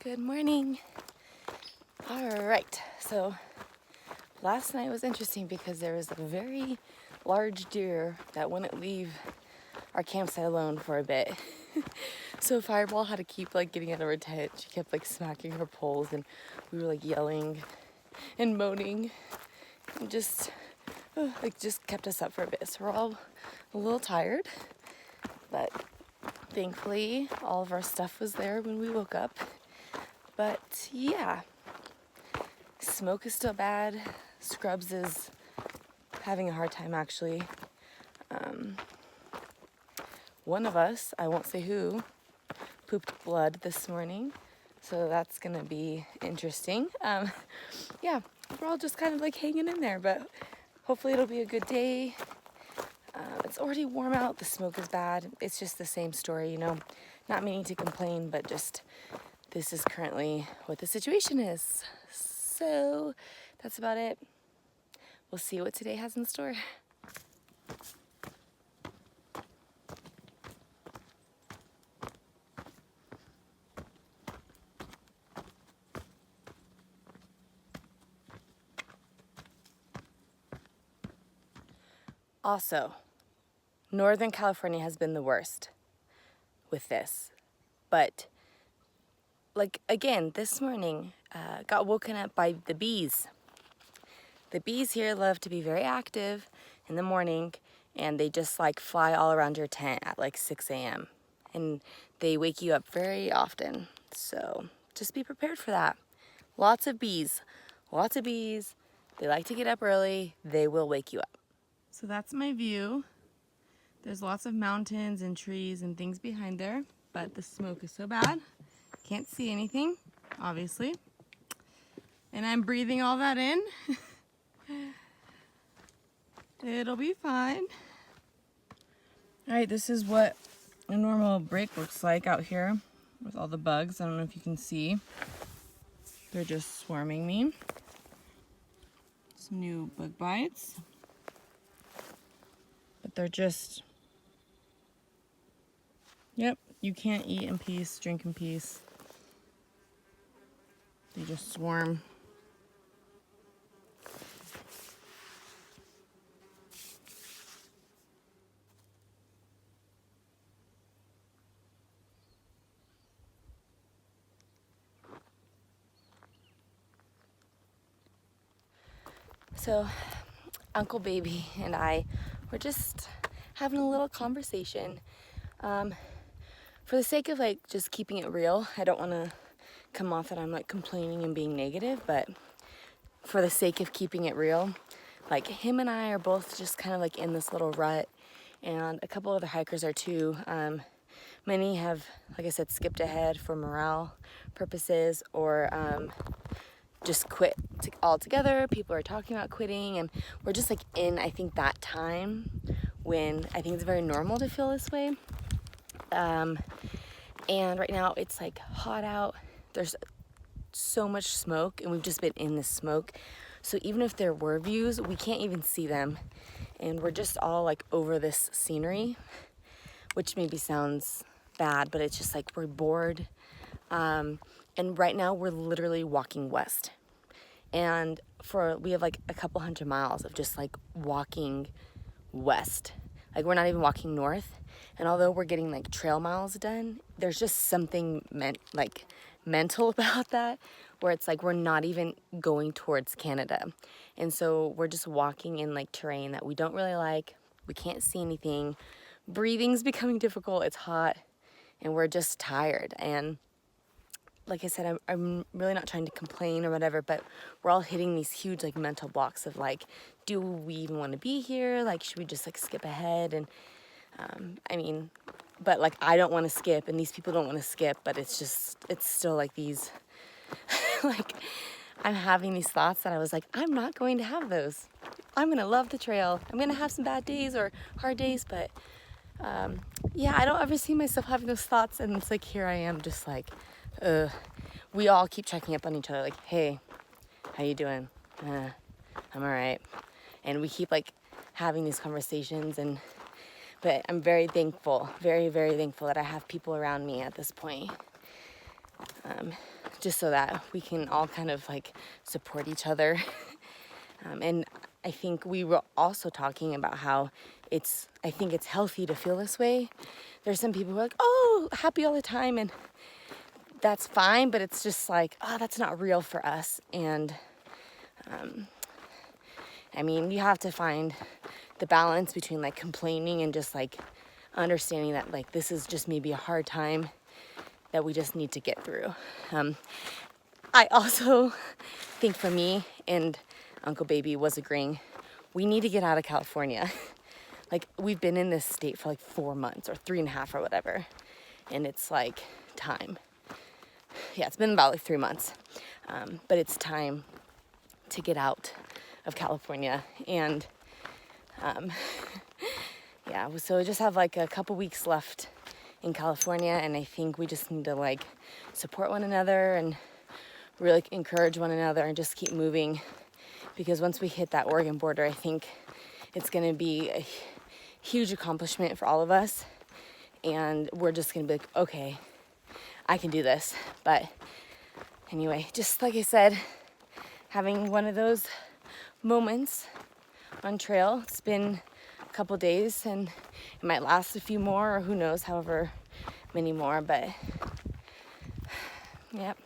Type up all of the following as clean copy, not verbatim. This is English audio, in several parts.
Good morning. All right, so last night was interesting because there was a very large deer that wouldn't leave our campsite alone for a bit. So Fireball had to keep getting out of her tent. She kept smacking her poles, and we were yelling and moaning and just kept us up for a bit. So we're all a little tired, but thankfully all of our stuff was there when we woke up. But yeah, smoke is still bad. Scrubs is having a hard time actually. One of us, I won't say who, pooped blood this morning, so that's gonna be interesting. Yeah, we're all just kind of hanging in there, but hopefully it'll be a good day. It's already warm out, the smoke is bad. It's just the same story, not meaning to complain, but just this is currently what the situation is. So that's about it. We'll see what today has in store. Also, Northern California has been the worst with this. But, again, this morning, got woken up by the bees. The bees here love to be very active in the morning, and they just fly all around your tent at 6 a.m. And they wake you up very often. So just be prepared for that. Lots of bees. Lots of bees. They like to get up early. They will wake you up. So that's my view. There's lots of mountains and trees and things behind there, but the smoke is so bad. Can't see anything, obviously. And I'm breathing all that in. It'll be fine. All right, this is what a normal break looks like out here with all the bugs. I don't know if you can see. They're just swarming me. Some new bug bites. But they're just, yep, you can't eat in peace, drink in peace. They just swarm. So Uncle Baby and I were just having a little conversation. For the sake of just keeping it real, I don't want to come off that I'm complaining and being negative, but for the sake of keeping it real, him and I are both just kind of in this little rut, and a couple other hikers are too. Many have, like I said, skipped ahead for morale purposes, or just quit altogether. People are talking about quitting, and we're just in, I think, that time when I think it's very normal to feel this way. And right now it's hot out. There's so much smoke, and we've just been in this smoke. So even if there were views, we can't even see them. And we're just all over this scenery, which maybe sounds bad, but it's just we're bored. And right now we're literally walking west. And we have a couple hundred miles of just walking west. We're not even walking north. And although we're getting trail miles done, there's just something mental about that, where it's we're not even going towards Canada. And so we're just walking in terrain that we don't really like. We can't see anything. Breathing's becoming difficult. It's hot, and we're just tired. And like I said, I'm really not trying to complain or whatever, but we're all hitting these huge mental blocks of do we even want to be here? Should we just skip ahead? And I mean, but I don't want to skip, and these people don't want to skip, but it's still these, I'm having these thoughts that I was I'm not going to have those. I'm going to love the trail. I'm going to have some bad days or hard days, but yeah, I don't ever see myself having those thoughts, and it's here I am just we all keep checking up on each other, hey, how you doing? I'm all right. And we keep having these conversations, but I'm very thankful, very, very thankful that I have people around me at this point just so that we can all kind of like support each other. And I think we were also talking about how I think it's healthy to feel this way. There's some people who are like, oh, happy all the time, and that's fine, but it's just like, oh, that's not real for us. And I mean, you have to find the balance between like complaining and just like understanding that like this is just maybe a hard time that we just need to get through. I also think for me, and Uncle Baby was agreeing, we need to get out of California. Like, we've been in this state for like 4 months or 3.5 or whatever, and it's like time. Yeah, it's been about like 3 months, but it's time to get out of California. And yeah, so we just have like a couple weeks left in California, and I think we just need to like support one another and really encourage one another and just keep moving, because once we hit that Oregon border, I think it's going to be a huge accomplishment for all of us, and we're just going to be like, okay, I can do this. But anyway, just like I said, having one of those moments on trail. It's been a couple days, and it might last a few more, or who knows, however many more. But yep,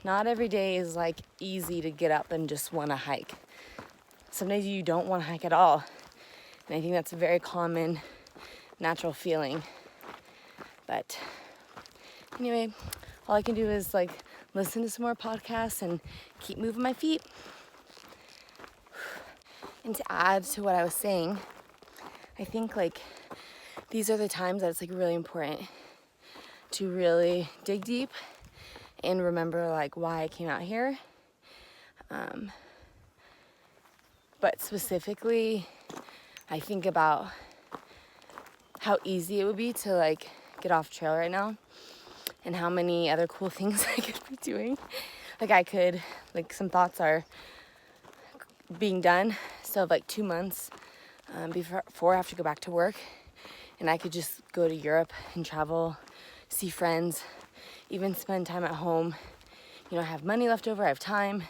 not every day is like easy to get up and just want to hike. Some days you don't want to hike at all, and I think that's a very common natural feeling. But anyway, all I can do is like listen to some more podcasts and keep moving my feet. And to add to what I was saying, I think like these are the times that it's like really important to really dig deep and remember like why I came out here. But specifically, I think about how easy it would be to like get off trail right now, and how many other cool things I could be doing. Like some thoughts are being done. So like 2 months before I have to go back to work, and I could just go to Europe and travel, see friends, even spend time at home. You know, I have money left over, I have time,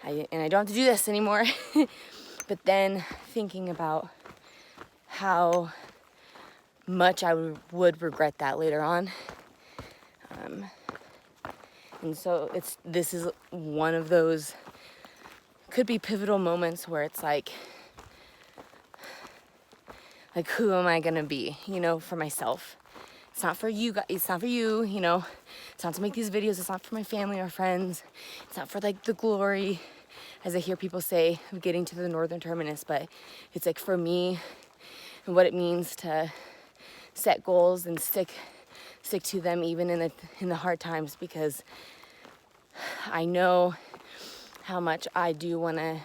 and I don't have to do this anymore. But then thinking about how much I would regret that later on. And so this is one of those, could be pivotal moments where it's like who am I gonna be, you know, for myself. It's not for you guys, it's not for you, you know, it's not to make these videos, it's not for my family or friends, it's not for like the glory, as I hear people say, of getting to the northern terminus, but it's like for me and what it means to set goals and stick to them even in the hard times, because I know how much I do want to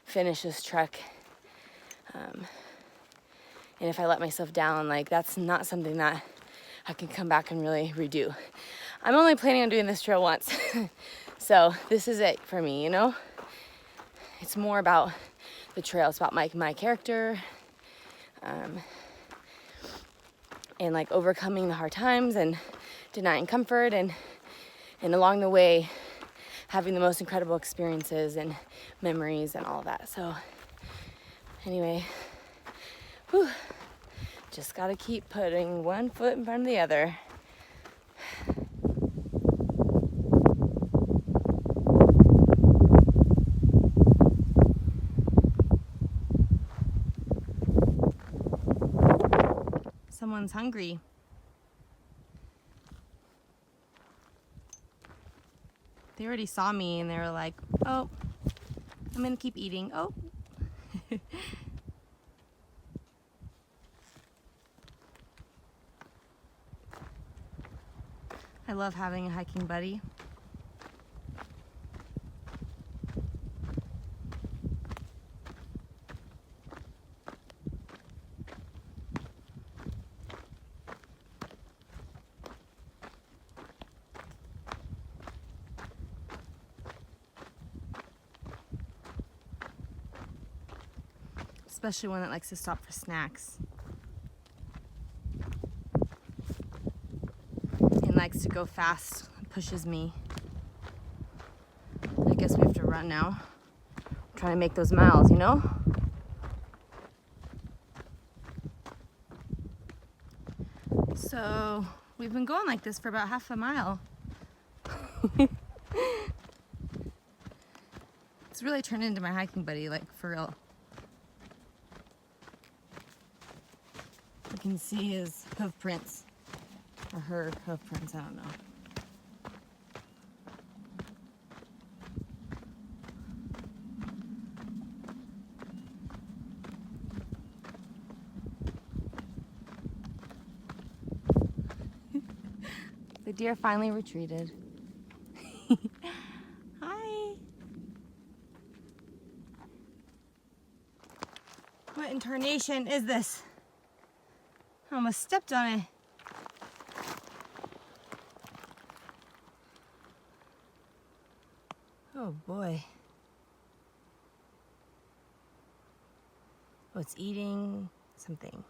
finish this trek. And if I let myself down, like that's not something that I can come back and really redo. I'm only planning on doing this trail once. So this is it for me, you know? It's more about the trail. It's about my character, and like overcoming the hard times and denying comfort, and along the way having the most incredible experiences and memories and all that. So anyway, just gotta keep putting one foot in front of the other. Someone's hungry. They already saw me and they were like, oh, I'm gonna keep eating. Oh. I love having a hiking buddy. Especially one that likes to stop for snacks. And likes to go fast, pushes me. have to run now. I'm trying to make those miles, you know? So we've been going like this for about half a mile. It's really turned into my hiking buddy, like for real. You can see his hoof prints, or her hoof prints, I don't know. The deer finally retreated. Hi. What in tarnation is this? I almost stepped on it. Oh boy. Oh, it's eating something.